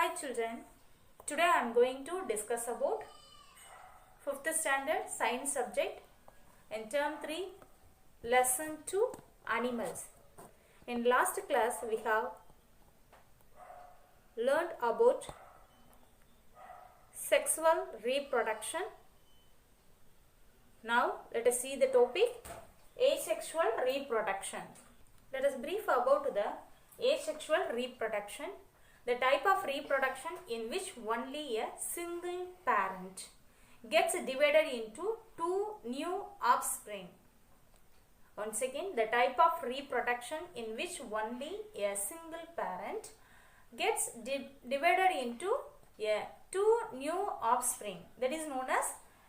Hi children, today I am going to discuss about 5th standard science subject in term 3 lesson 2 animals. In last class we have learned about sexual reproduction. Now let us see the topic asexual reproduction. Let us brief about the asexual reproduction. The type of reproduction in which only a single parent gets divided into two new offspring. Once again, the type of reproduction in which only a single parent gets divided into two new offspring, that is known as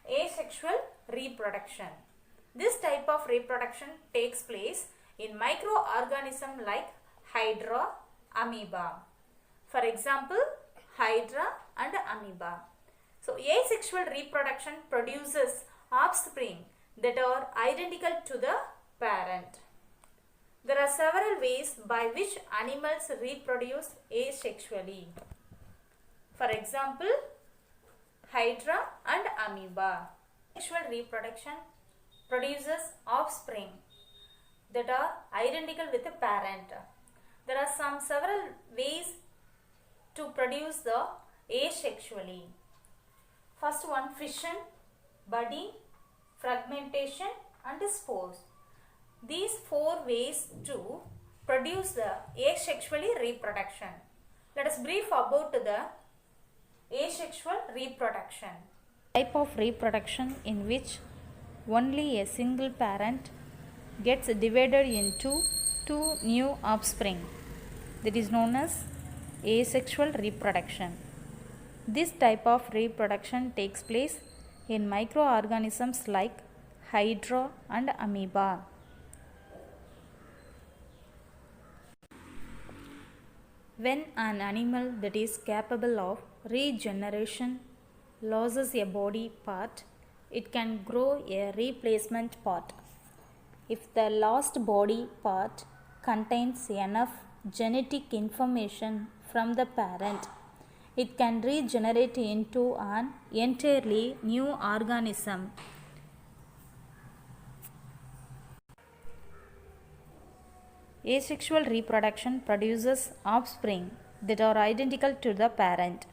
asexual reproduction. This type of reproduction takes place in microorganisms like Hydra, amoeba. For example, Hydra and amoeba. So, asexual reproduction produces offspring that are identical to the parent. There are several ways by which animals reproduce asexually. For example, Hydra and amoeba. Asexual reproduction produces offspring that are identical with the parent. There are several ways to produce the asexually. First one, fission, budding, fragmentation and spores. These four ways to produce the asexually reproduction. Let us brief about the asexual reproduction. Type of reproduction in which only a single parent gets divided into two new offspring, that is known as asexual reproduction. This type of reproduction takes place in microorganisms like Hydra and amoeba. When an animal that is capable of regeneration loses a body part, it can grow a replacement part. If the lost body part contains enough genetic information from the parent, it can regenerate into an entirely new organism. Asexual reproduction produces offspring that are identical to the parent.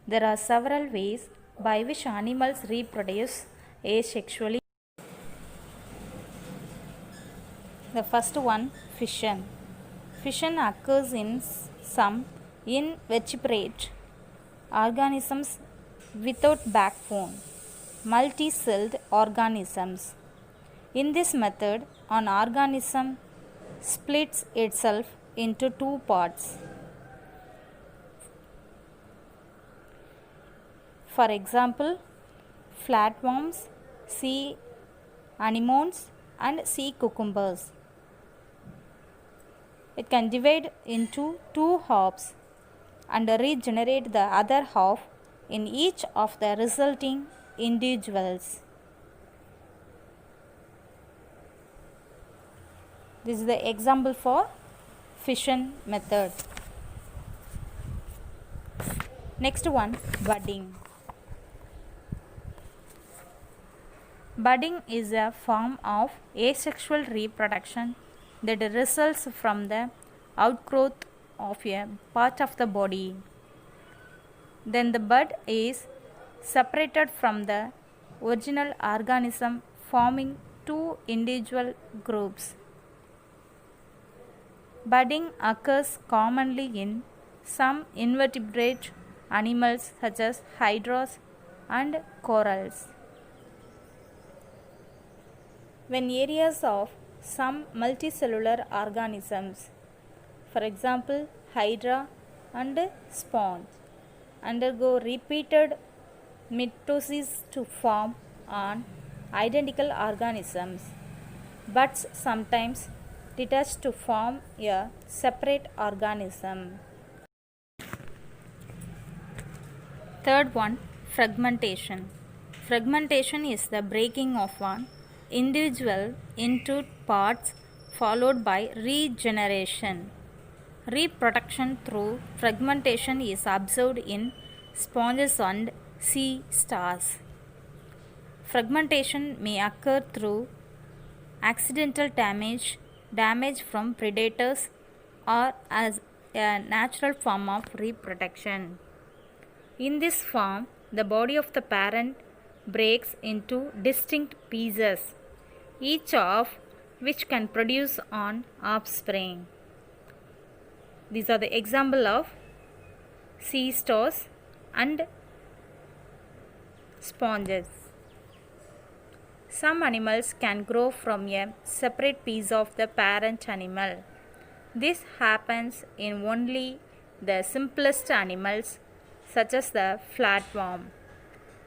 There are several ways by which animals reproduce asexually. The first one, fission. Fission occurs in some invertebrate organisms without backbone, multi-celled organisms. In this method, an organism splits itself into two parts. For example, flatworms, sea anemones and sea cucumbers. It can divide into two halves and regenerate the other half in each of the resulting individuals. This is the example for fission method. Next one, budding. Budding is a form of asexual reproduction that results from the outgrowth of a part of the body. Then the bud is separated from the original organism, forming two individual groups. Budding occurs commonly in some invertebrate animals such as hydras and corals. When areas of some multicellular organisms, for example Hydra and sponge, undergo repeated mitosis to form an identical organisms, buds sometimes detach to form a separate organism. Third one, fragmentation. Fragmentation is the breaking of an individual into parts followed by regeneration. Reproduction through fragmentation is observed in sponges and sea stars. Fragmentation may occur through accidental damage from predators, or as a natural form of reproduction. In this form, the body of the parent breaks into distinct pieces, each of which can produce an offspring. These are the example of sea stars and sponges. Some animals can grow from a separate piece of the parent animal. This happens in only the simplest animals, such as the flatworm.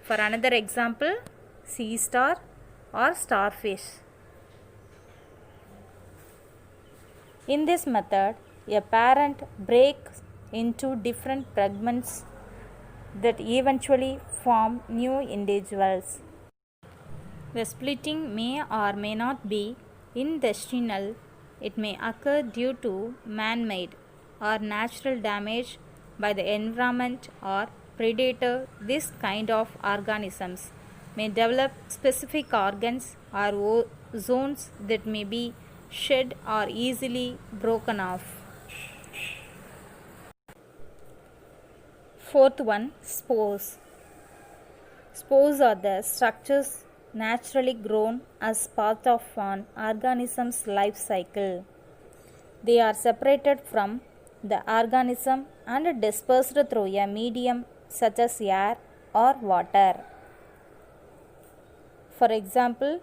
For another example, sea star or starfish. In this method, a parent breaks into different fragments that eventually form new individuals. The splitting may or may not be intestinal. It may occur due to man-made or natural damage by the environment or predator. This kind of organisms may develop specific organs or zones that may be shed or easily broken off. Fourth one, spores. Spores are the structures naturally grown as part of an organism's life cycle. They are separated from the organism and dispersed through a medium such as air or water. For example,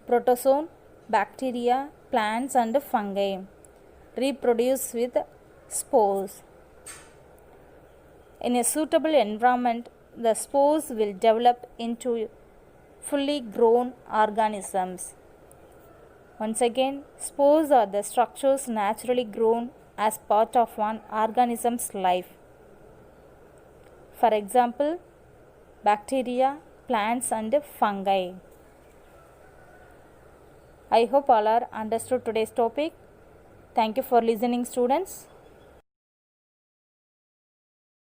protozoan, bacteria, plants and fungi reproduce with spores. In a suitable environment, the spores will develop into fully grown organisms. Once again, spores are the structures naturally grown as part of an organism's life. For example, bacteria, plants and fungi. I hope all are understood today's topic. Thank you for listening, students.